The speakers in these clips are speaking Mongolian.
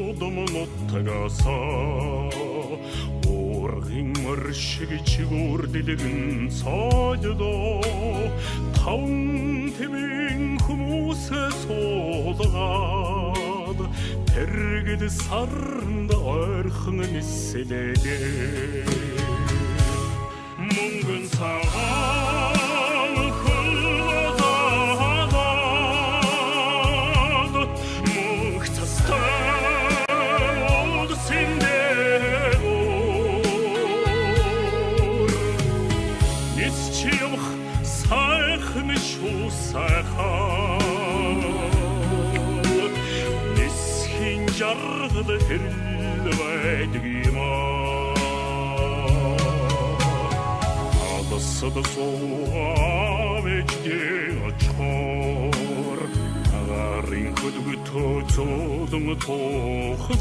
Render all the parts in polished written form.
удам ноттагаса уургын мөршиг чигүүр дэлгэн цаадо таван тэмэн хүмүүсээ суулгаад тэргэд сарнд ойрхон нисэлээ мөнгөн цагаан хөлгөзаад мөнх цастай удсиндэгүүр нисчиях сайхан шүү сайхан нисхийн жаргал хэрэл байдаг юм Сада соавэждээ очхоор агарын хөдгөтөө цоодон тоохлаад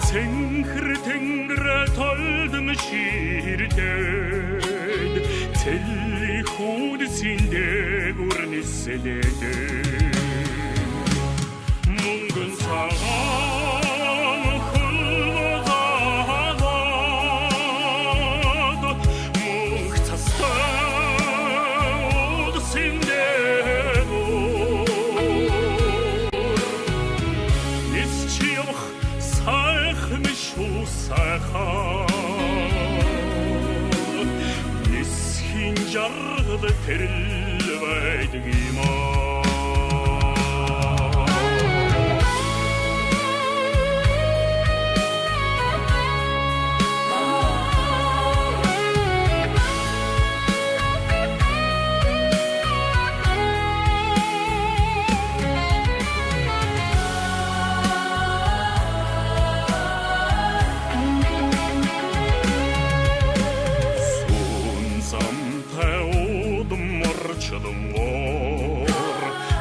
цэнхэр тэнгэрэ толдон ширдээд цэлли хүүдсийн дээгүр нисэлээд мөнгөн цагаан нисхийн жаргал тэрэл байдаг юм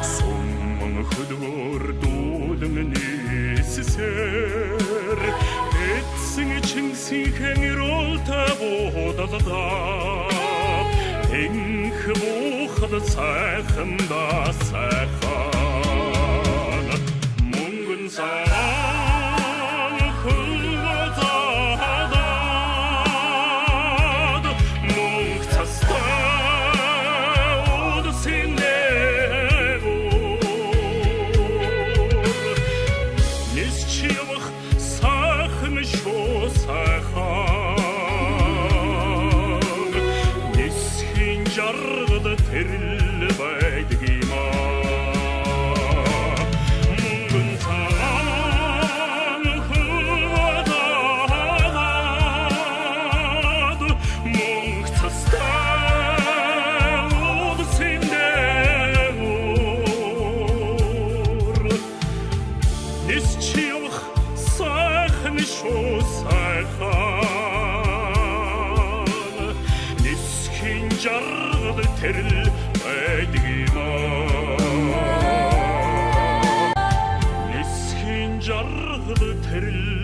Сумман хөдгөр дүүлэн ниссэр эцэн чинсийн иролта бодалдаа энх буухад сайхан да сайхан мөнгөн цагаан хөлгөзаад мөнх цастай нисхийн жаргал тэрэл байдаг юм мөнгөн цагаан хөлгөзаад мөнх цастай удсиндэгүүр нисчих сайхан шүү сайхан нисхийн жаргал тэрэл байдаг юм нисхийн жаргал тэрэл